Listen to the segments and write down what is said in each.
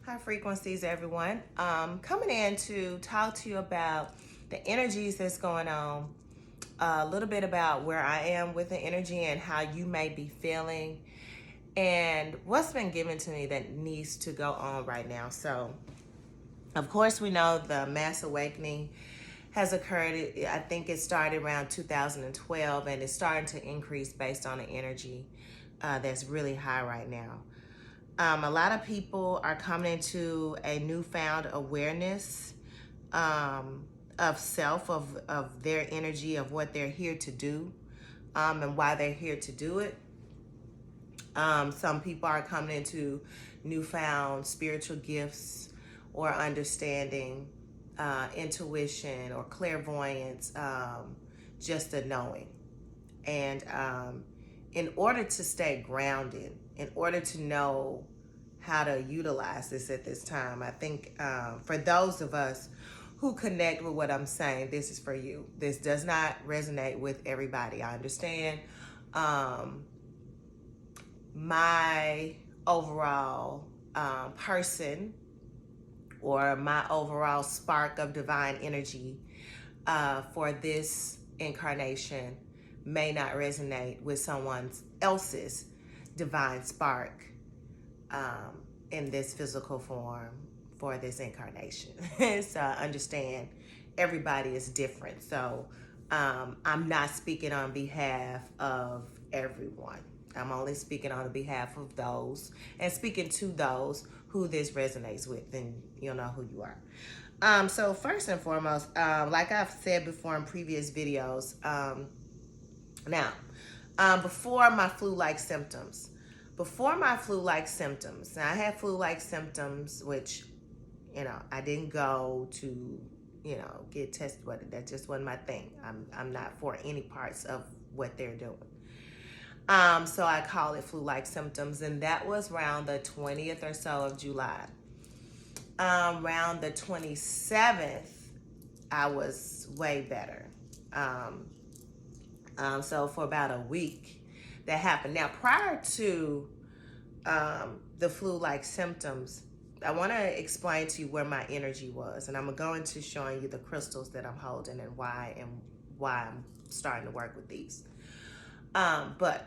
High frequencies, everyone. Coming in to talk to you about the energies that's going on, a little bit about where I am with the energy and how you may be feeling, and what's been given to me that needs to go on right now. So, of course, we know the mass awakening has occurred. I think it started around 2012, and it's starting to increase based on the energy that's really high right now. A lot of people are coming into a newfound awareness of self, of their energy, of what they're here to do, and why they're here to do it. Some people are coming into newfound spiritual gifts or understanding, intuition or clairvoyance, just a knowing. And in order to stay grounded, in order to know how to utilize this at this time, I think for those of us who connect with what I'm saying, this is for you. This does not resonate with everybody. I understand. My overall person, or my overall spark of divine energy for this incarnation may not resonate with someone else's divine spark in this physical form for this incarnation. So I understand everybody is different. So I'm not speaking on behalf of everyone. I'm only speaking on behalf of those and speaking to those who this resonates with, and you'll know who you are. So first and foremost, like I've said before in previous videos, before my flu-like symptoms, now I had flu-like symptoms, which, I didn't go to, get tested, but that just wasn't my thing. I'm not for any parts of what they're doing. So I call it flu-like symptoms, and that was around the 20th or so of July. Around the 27th, I was way better. So for about a week, that happened. Now, prior to the flu-like symptoms, I want to explain to you where my energy was, and I'm going to showing you the crystals that I'm holding and why I'm starting to work with these. But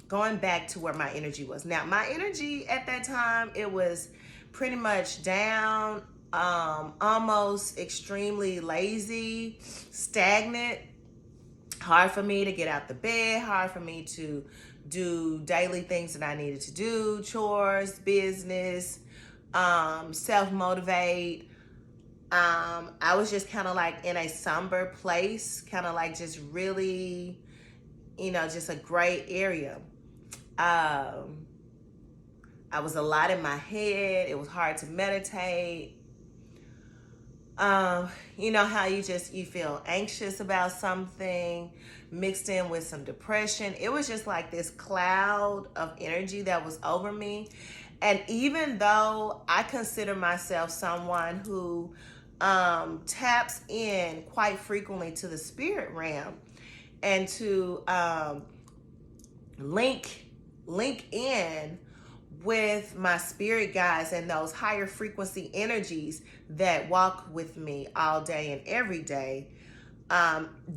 going back to where my energy was. Now, my energy at that time, it was pretty much down, almost extremely lazy, stagnant, hard for me to get out the bed, hard for me to do daily things that I needed to do, chores, business, self-motivate. I was just kind of like in a somber place, kind of like just really, just a gray area. I was a lot in my head. It was hard to meditate. You know how you feel anxious about something mixed in with some depression. It was just like this cloud of energy that was over me. And even though I consider myself someone who taps in quite frequently to the spirit realm and to link in with my spirit guides and those higher frequency energies that walk with me all day and every day,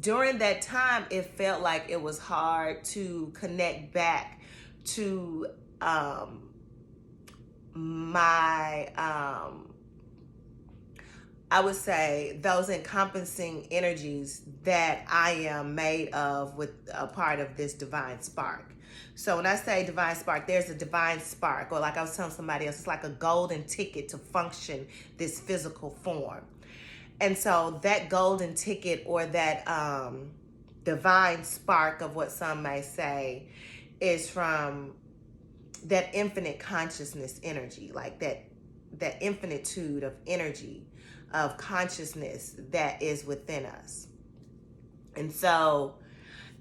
during that time, it felt like it was hard to connect back to my I would say those encompassing energies that I am made of, with a part of this divine spark. So when I say divine spark, there's a divine spark, or like I was telling somebody else, it's like a golden ticket to function this physical form. And so that golden ticket, or that divine spark of what some may say, is from that infinite consciousness energy, like that infinitude of energy, of consciousness that is within us. And so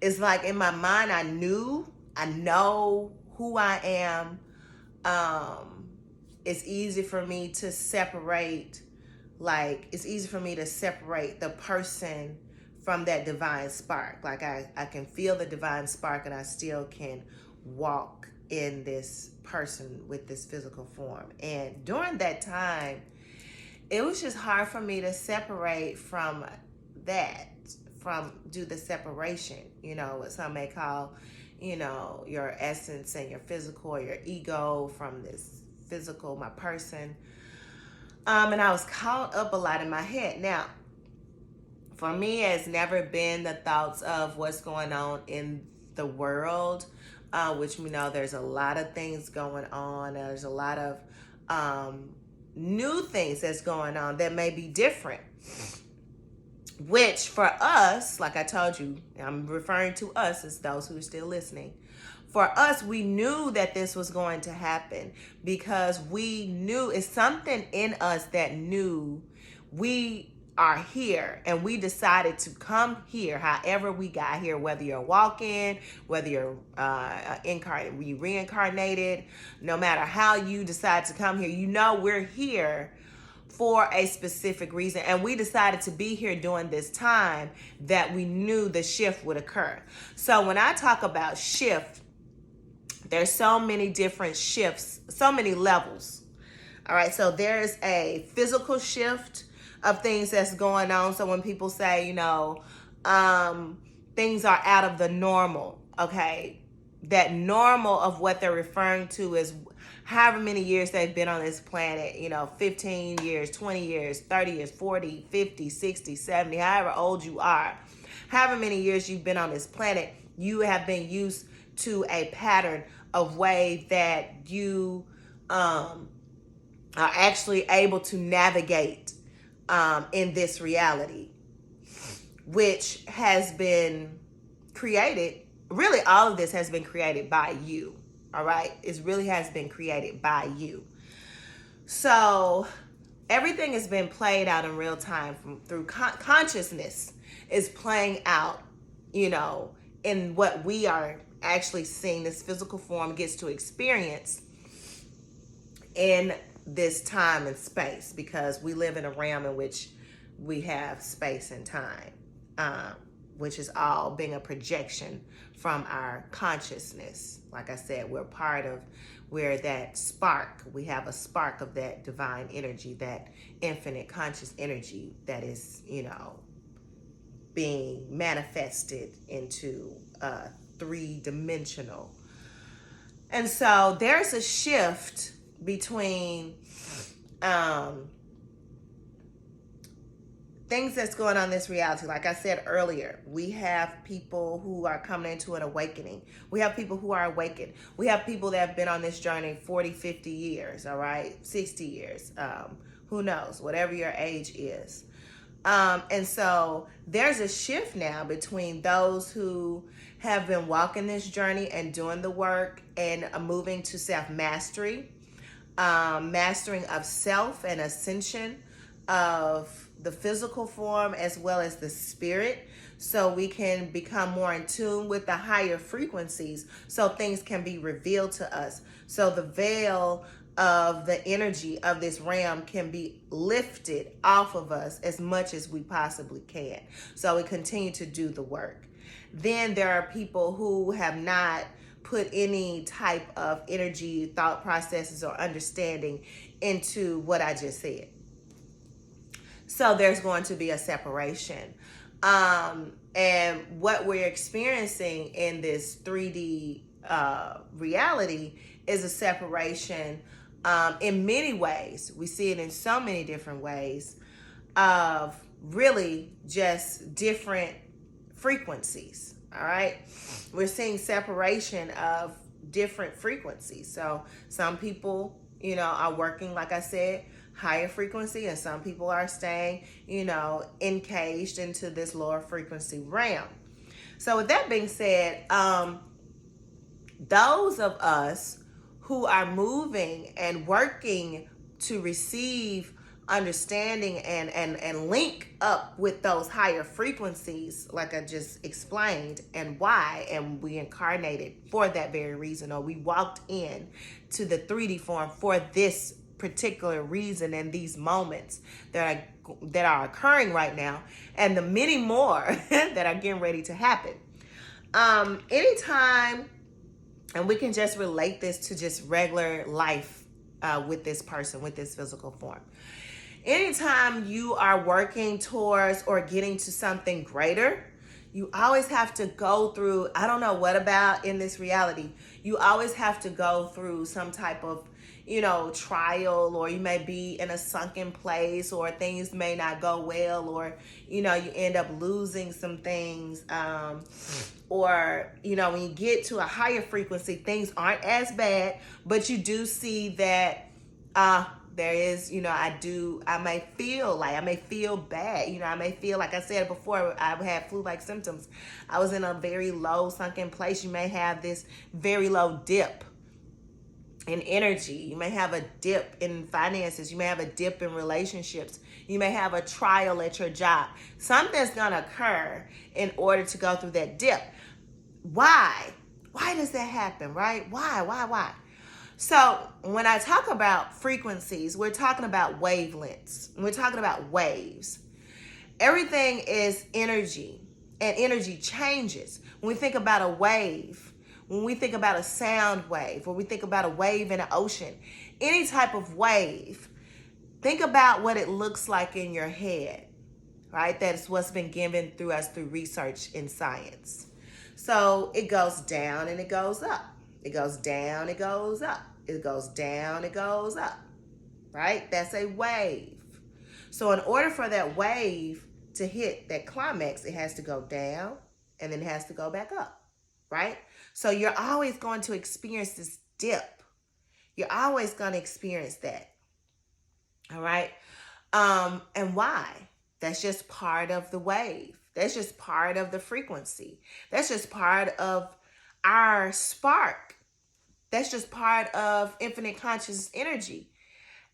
it's like in my mind, I know who I am. It's easy for me to separate, the person from that divine spark. Like I can feel the divine spark, and I still can walk in this person with this physical form. And during that time, it was just hard for me to separate from that, do the separation, what some may call, your essence and your physical, or your ego from this physical, my person. And I was caught up a lot in my head. Now, for me, it's never been the thoughts of what's going on in the world, which we know there's a lot of things going on. There's a lot of new things that's going on that may be different. Which for us, like I told you, I'm referring to us as those who are still listening. For us, we knew that this was going to happen because we knew it's something in us that knew we are here, and we decided to come here however we got here, whether you're walking, whether you're reincarnated, no matter how you decide to come here, we're here for a specific reason. And we decided to be here during this time that we knew the shift would occur. So when I talk about shift, there's so many different shifts, so many levels. All right, so there's a physical shift of things that's going on. So when people say, things are out of the normal, okay, that normal of what they're referring to is however many years they've been on this planet, 15 years, 20 years, 30 years, 40, 50, 60, 70, however old you are, however many years you've been on this planet, you have been used to a pattern of way that you are actually able to navigate in this reality, which has been created. Really, all of this has been created by you. All right. It really has been created by you. So everything has been played out in real time through consciousness is playing out, in what we are actually seeing this physical form gets to experience in this time and space, because we live in a realm in which we have space and time, which is all being a projection from our consciousness. Like I said, we're that spark. We have a spark of that divine energy, that infinite conscious energy that is, being manifested into three-dimensional. And so there's a shift between things that's going on in this reality. Like I said earlier, we have people who are coming into an awakening. We have people who are awakened. We have people that have been on this journey 40, 50 years, all right, 60 years, who knows, whatever your age is. And so there's a shift now between those who have been walking this journey and doing the work and moving to self-mastery, mastering of self and ascension of the physical form as well as the spirit, so we can become more in tune with the higher frequencies, so things can be revealed to us, so the veil of the energy of this realm can be lifted off of us as much as we possibly can, so we continue to do the work. Then there are people who have not put any type of energy, thought processes, or understanding into what I just said. So there's going to be a separation. And what we're experiencing in this 3D reality is a separation in many ways. We see it in so many different ways of really just different frequencies. All right. We're seeing separation of different frequencies. So some people, are working, like I said, higher frequency, and some people are staying, encaged into this lower frequency realm. So with that being said, those of us who are moving and working to receive understanding and link up with those higher frequencies, like I just explained, and why, and we incarnated for that very reason, or we walked in to the 3D form for this particular reason, and these moments that are occurring right now, and the many more that are getting ready to happen. Anytime And we can just relate this to just regular life with this person, with this physical form. Anytime you are working towards or getting to something greater, you always have to go through, I don't know what about in this reality, you always have to go through some type of, trial, or you may be in a sunken place, or things may not go well, or, you end up losing some things. Or, when you get to a higher frequency, things aren't as bad, but you do see that, there is, I may feel bad. I may feel, like I said before, I had flu-like symptoms. I was in a very low sunken place. You may have this very low dip in energy. You may have a dip in finances. You may have a dip in relationships. You may have a trial at your job. Something's going to occur in order to go through that dip. Why? Why does that happen, right? Why? So when I talk about frequencies, we're talking about wavelengths. We're talking about waves. Everything is energy, and energy changes. When we think about a wave, when we think about a sound wave, or we think about a wave in an ocean, any type of wave, think about what it looks like in your head, right? That's what's been given through us through research in science. So it goes down and it goes up. It goes down, it goes up. It goes down, it goes up, right? That's a wave. So in order for that wave to hit that climax, it has to go down and then it has to go back up, right? So you're always going to experience this dip. You're always going to experience that, all right? And why? That's just part of the wave. That's just part of the frequency. That's just part of our spark. That's just part of infinite conscious energy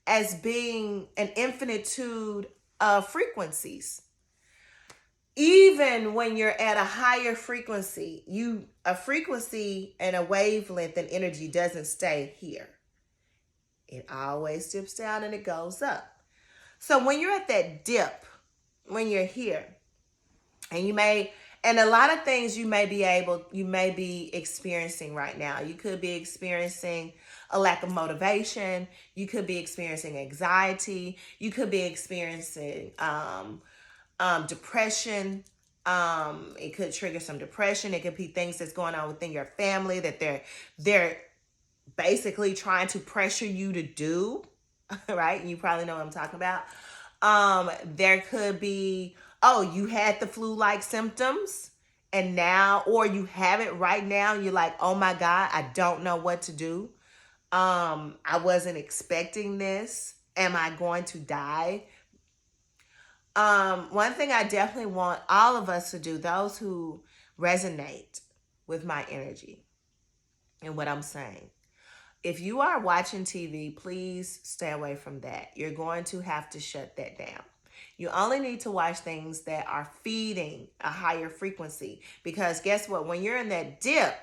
as being an infinitude of frequencies. Even when you're at a higher frequency, a frequency and a wavelength and energy doesn't stay here. It always dips down and it goes up. So when you're at that dip, when you're here, and a lot of things you may be experiencing right now. You could be experiencing a lack of motivation. You could be experiencing anxiety. You could be experiencing depression. It could trigger some depression. It could be things that's going on within your family that they're basically trying to pressure you to do, right? You probably know what I'm talking about. There could be, you had the flu-like symptoms and now, or you have it right now. You're like, oh my God, I don't know what to do. I wasn't expecting this. Am I going to die? One thing I definitely want all of us to do, those who resonate with my energy and what I'm saying, if you are watching TV, please stay away from that. You're going to have to shut that down. You only need to watch things that are feeding a higher frequency, because guess what? When you're in that dip,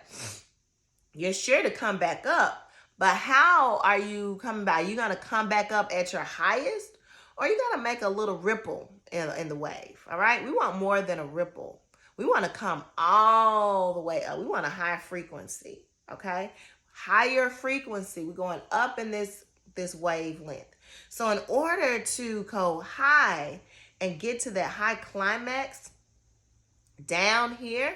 you're sure to come back up. But how are you coming back? Are you going to come back up at your highest, or are you going to make a little ripple in the wave? All right. We want more than a ripple. We want to come all the way up. We want a high frequency. Okay. Higher frequency. We're going up in this wavelength. So in order to go high and get to that high climax down here,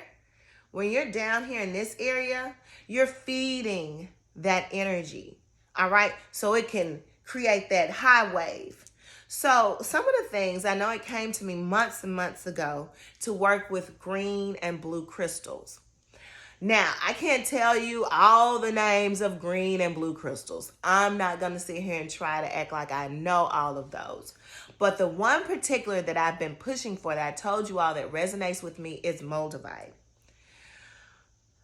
when you're down here in this area, you're feeding that energy. All right. So it can create that high wave. So some of the things, I know it came to me months and months ago to work with green and blue crystals. Now, I can't tell you all the names of green and blue crystals. I'm not going to sit here and try to act like I know all of those. But the one particular that I've been pushing for, that I told you all that resonates with me, is moldavite.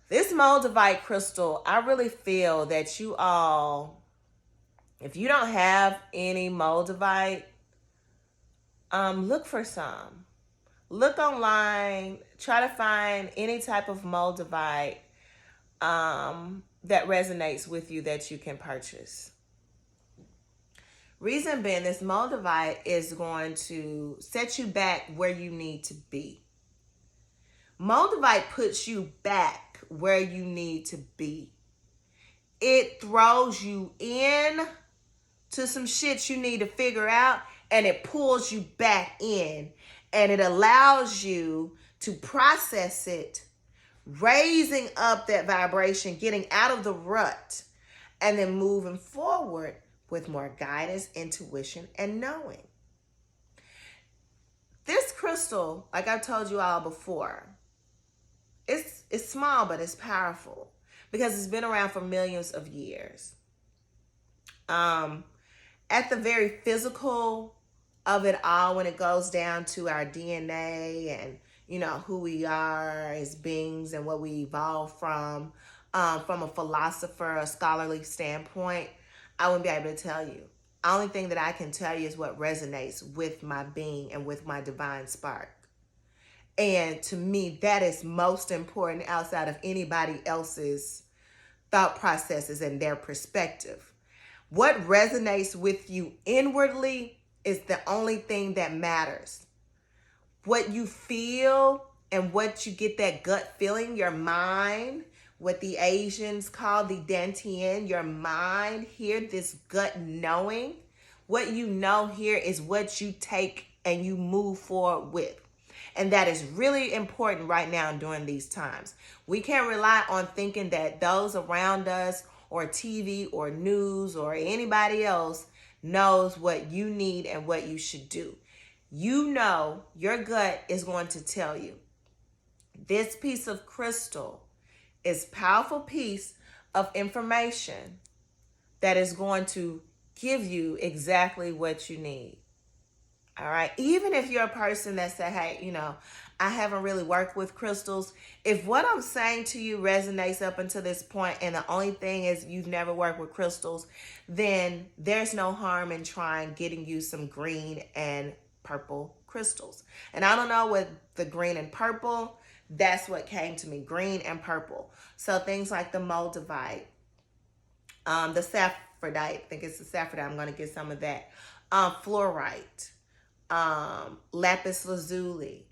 This moldavite crystal, I really feel that you all, if you don't have any moldavite, look for some. Look online, try to find any type of moldavite that resonates with you that you can purchase. Reason being, this moldavite is going to set you back where you need to be. Moldavite puts you back where you need to be. It throws you in to some shit you need to figure out, and it pulls you back in, and it allows you to process it, raising up that vibration, getting out of the rut, and then moving forward with more guidance, intuition, and knowing. This crystal, like I've told you all before, it's small, but it's powerful because it's been around for millions of years. At the very physical of it all, when it goes down to our DNA and, who we are as beings and what we evolved from a philosopher, a scholarly standpoint, I wouldn't be able to tell you. The only thing that I can tell you is what resonates with my being and with my divine spark. And to me, that is most important outside of anybody else's thought processes and their perspective. What resonates with you inwardly is the only thing that matters. What you feel and what you get, that gut feeling, your mind, what the Asians call the dantian, your mind here, this gut knowing. What you know here is what you take and you move forward with. And that is really important right now during these times. We can't rely on thinking that those around us or TV or news or anybody else knows what you need and what you should do. You know, your gut is going to tell you. This piece of crystal is a powerful piece of information that is going to give you exactly what you need. All right. Even if you're a person that said, hey, I haven't really worked with crystals. If what I'm saying to you resonates up until this point, and the only thing is you've never worked with crystals, then there's no harm in trying getting you some green and purple crystals. And I don't know what the green and purple, that's what came to me, green and purple. So things like the moldavite, the saphrodite, I think it's the saphrodite, I'm going to get some of that, fluorite, lapis lazuli,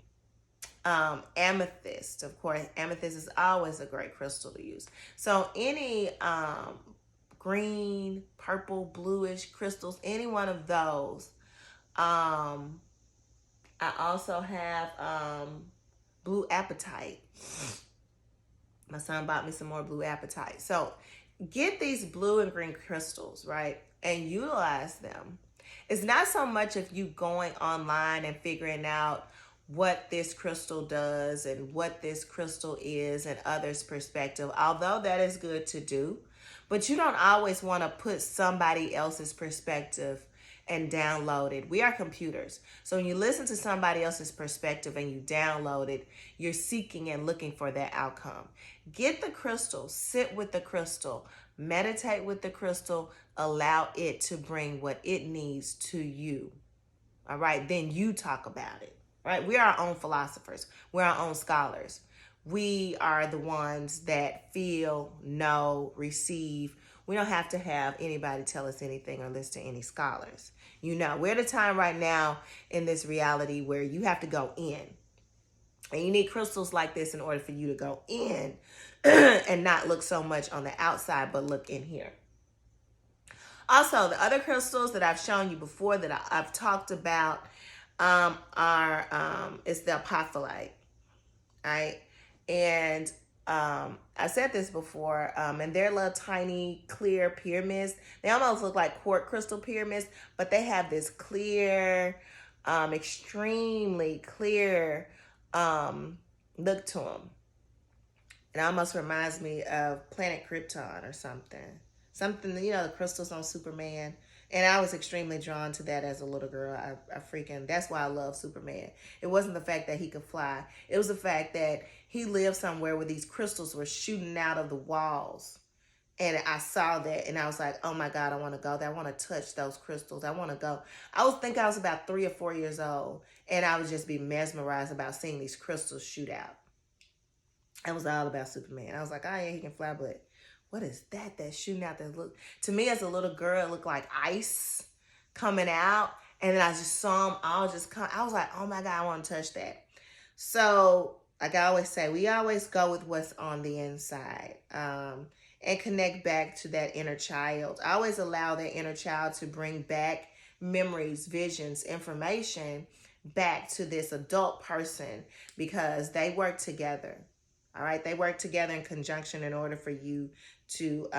amethyst. Of course, amethyst is always a great crystal to use. So any green, purple, bluish crystals, any one of those. I also have blue apatite. My son bought me some more blue apatite. So get these blue and green crystals, right? And utilize them. It's not so much of you going online and figuring out what this crystal does and what this crystal is and others' perspective, although that is good to do. But you don't always want to put somebody else's perspective and download it. We are computers. So when you listen to somebody else's perspective and you download it, you're seeking and looking for that outcome. Get the crystal, sit with the crystal, meditate with the crystal, allow it to bring what it needs to you. All right, then you talk about it. Right? We are our own philosophers. We're our own scholars. We are the ones that feel, know, receive. We don't have to have anybody tell us anything or listen to any scholars. We're at a time right now in this reality where you have to go in. And you need crystals like this in order for you to go in and not look so much on the outside, but look in here. Also, the other crystals that I've shown you before that I've talked about is the apophyllite, right? And I said this before, and they're little tiny clear pyramids. They almost look like quartz crystal pyramids, but they have this clear, extremely clear look to them. It almost reminds me of Planet Krypton or something. Something, the crystals on Superman. And I was extremely drawn to that as a little girl. That's why I love Superman. It wasn't the fact that he could fly. It was the fact that he lived somewhere where these crystals were shooting out of the walls. And I saw that and I was like, oh my God, I want to go there. I want to touch those crystals. I want to go. I was about 3 or 4 years old. And I would just be mesmerized about seeing these crystals shoot out. It was all about Superman. I was like, oh yeah, he can fly, but what is that that's shooting out that look? To me as a little girl, it looked like ice coming out. And then I just saw them all just come. I was like, oh my God, I want to touch that. So like I always say, we always go with what's on the inside. and connect back to that inner child. I always allow that inner child to bring back memories, visions, information back to this adult person because they work together. All right, they work together in conjunction in order for you to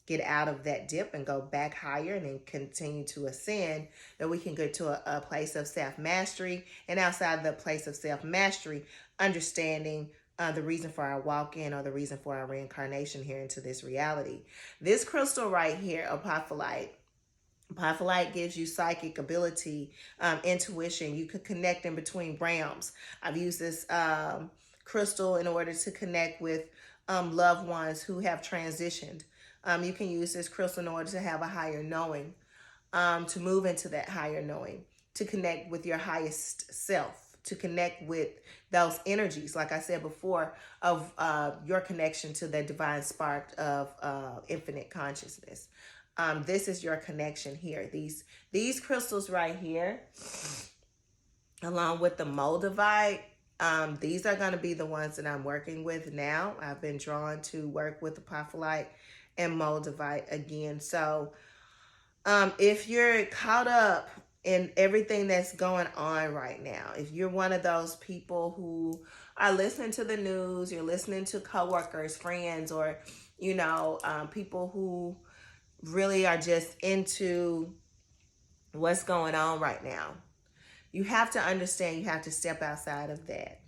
get out of that dip and go back higher and then continue to ascend, that we can get to a place of self-mastery, and outside the place of self-mastery, understanding the reason for our walk-in or the reason for our reincarnation here into this reality. This crystal right here, apophyllite, Apophyllite gives you psychic ability, intuition. You could connect in between realms. I've used this crystal in order to connect with loved ones who have transitioned. You can use this crystal in order to have a higher knowing, to move into that higher knowing, to connect with your highest self, to connect with those energies, like I said before, of your connection to the divine spark of infinite consciousness. This is your connection here. These crystals right here, along with the moldavite, these are going to be the ones that I'm working with now. I've been drawn to work with apophyllite and moldavite again. So if you're caught up in everything that's going on right now, if you're one of those people who are listening to the news, you're listening to coworkers, friends, or, you know, people who really are just into what's going on right now, you have to understand, you have to step outside of that.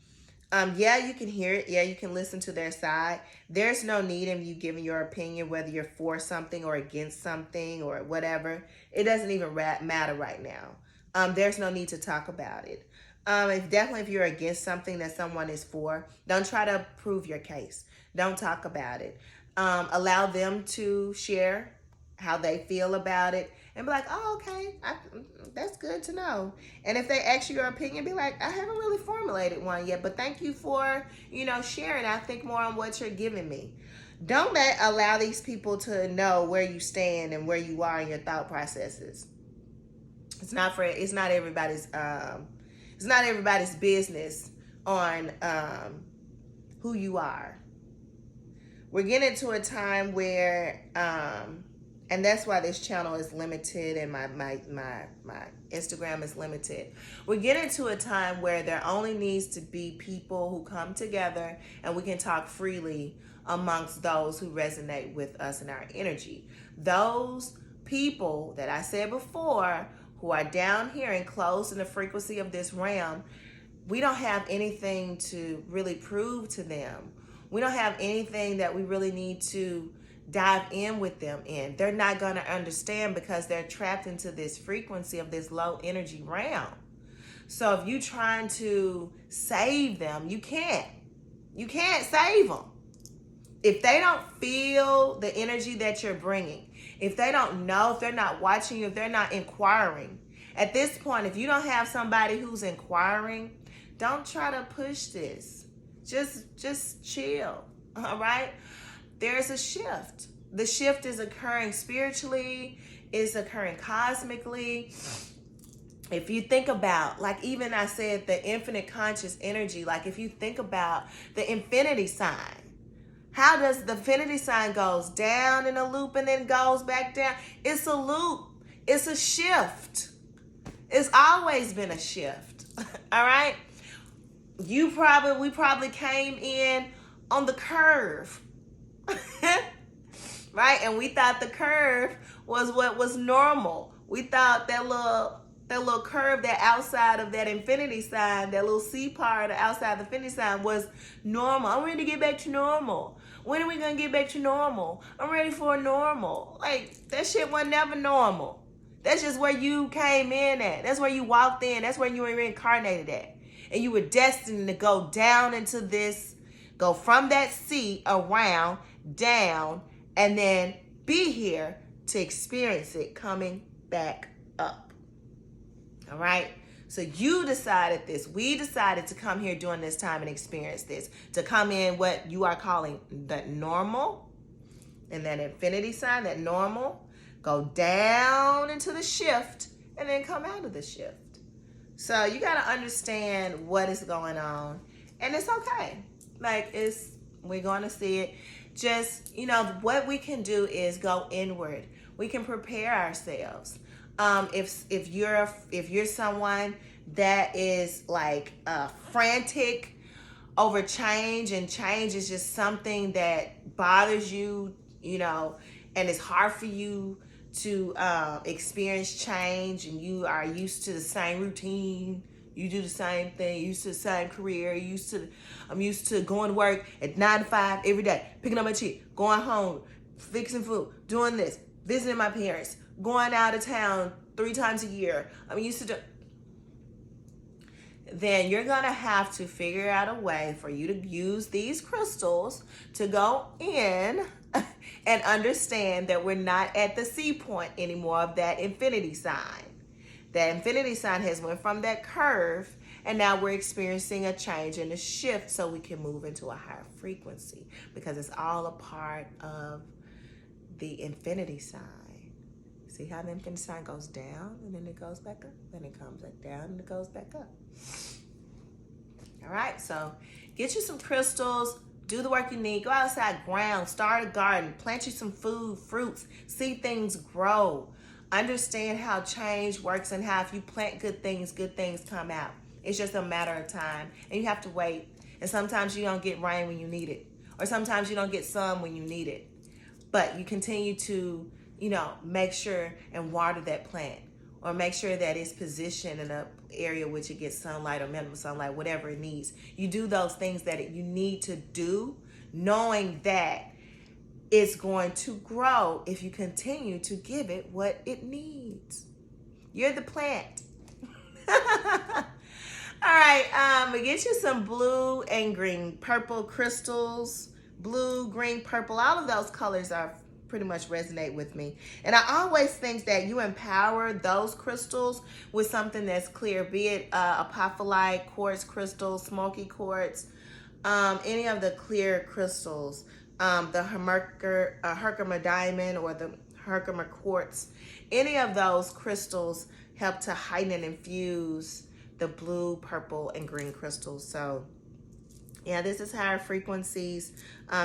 Yeah, you can hear it. Yeah, you can listen to their side. There's no need in you giving your opinion, whether you're for something or against something or whatever. It doesn't even matter right now. There's no need to talk about it. If you're against something that someone is for, don't try to prove your case. Don't talk about it. Allow them to share how they feel about it and be like, oh, okay, that's good to know. And if they ask you your opinion, be like, I haven't really formulated one yet, but thank you for, sharing. I think more on what you're giving me. Don't allow these people to know where you stand and where you are in your thought processes. It's not everybody's business on who you are. We're getting to a time where and that's why this channel is limited and my Instagram is limited. We're getting to a time where there only needs to be people who come together and we can talk freely amongst those who resonate with us and our energy. Those people that I said before who are down here and close in the frequency of this realm, we don't have anything to really prove to them. We don't have anything that we really need to dive in with them in. They're not going to understand because they're trapped into this frequency of this low energy realm. So if you're trying to save them, you can't. You can't save them. If they don't feel the energy that you're bringing, if they don't know, if they're not watching you, if they're not inquiring, at this point, if you don't have somebody who's inquiring, don't try to push this. Just chill, all right? There's a shift. The shift is occurring spiritually, is occurring cosmically. If you think about, like even I said, the infinite conscious energy, like if you think about the infinity sign, how does the infinity sign goes down in a loop and then goes back down? It's a loop. It's a shift. It's always been a shift. All right? We probably came in on the curve. Right? And we thought the curve was what was normal. We thought that little curve, that outside of that infinity sign, that little C part outside the infinity sign was normal. I'm ready to get back to normal. When are we going to get back to normal? I'm ready for normal. Like, that shit was never normal. That's just where you came in at. That's where you walked in. That's where you were reincarnated at. And you were destined to go down into this, go from that C around, down, and then be here to experience it coming back up. All right? So you decided this. We decided to come here during this time and experience this. To come in what you are calling the normal, and that infinity sign, that normal, go down into the shift, and then come out of the shift. So you got to understand what is going on. And it's okay. Like, we're going to see it. just, what we can do is go inward. We can prepare ourselves. If you're someone that is like frantic over change, and change is just something that bothers you, and it's hard for you to experience change, and you are used to the same routine, you do the same thing, used to the same career, I'm used to going to work at 9 to 5 every day, picking up my chick, going home, fixing food, doing this, visiting my parents, going out of town 3 times a year. I'm used to do. Then you're gonna have to figure out a way for you to use these crystals to go in and understand that we're not at the C point anymore of that infinity sign. That infinity sign has went from that curve, and now we're experiencing a change and a shift, so we can move into a higher frequency, because it's all a part of the infinity sign. See how the infinity sign goes down and then it goes back up, then it comes back down and it goes back up. All right, so get you some crystals, do the work you need, go outside, ground, start a garden, plant you some food, fruits, see things grow. Understand how change works, and how if you plant good things come out. It's just a matter of time, and you have to wait. And sometimes you don't get rain when you need it, or sometimes you don't get sun when you need it. But you continue to, make sure and water that plant, or make sure that it's positioned in an area which it gets sunlight or minimal sunlight, whatever it needs. You do those things that you need to do, knowing that it's going to grow if you continue to give it what it needs. You're the plant. All right, get you some blue and green, purple crystals. Blue, green, purple, all of those colors are pretty much resonate with me. And I always think that you empower those crystals with something that's clear, be it apophyllite, quartz crystals, smoky quartz, any of the clear crystals, the Herkimer diamond or the Herkimer quartz. Any of those crystals help to heighten and infuse the blue, purple, and green crystals. So yeah, this is higher frequencies.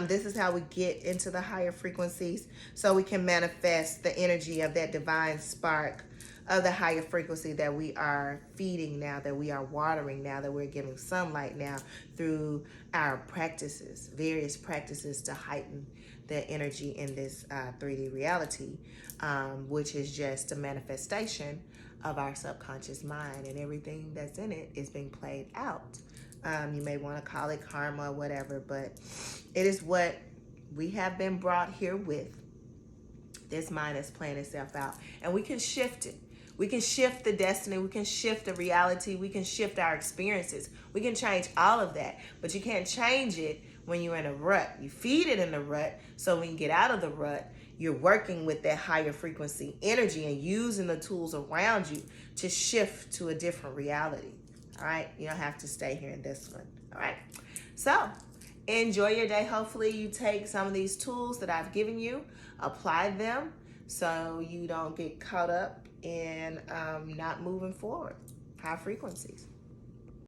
This is how we get into the higher frequencies, so we can manifest the energy of that divine spark of the higher frequency that we are feeding now, that we are watering now, that we're giving sunlight now through our practices, various practices to heighten the energy in this 3D reality, which is just a manifestation of our subconscious mind, and everything that's in it is being played out. You may want to call it karma or whatever, but it is what we have been brought here with. This mind is playing itself out, and we can shift it. We can shift the destiny. We can shift the reality. We can shift our experiences. We can change all of that, but you can't change it when you're in a rut. You feed it in the rut, so when you get out of the rut, you're working with that higher frequency energy and using the tools around you to shift to a different reality. All right, you don't have to stay here in this one. All right, so enjoy your day. Hopefully you take some of these tools that I've given you, apply them, so you don't get caught up in not moving forward. High frequencies.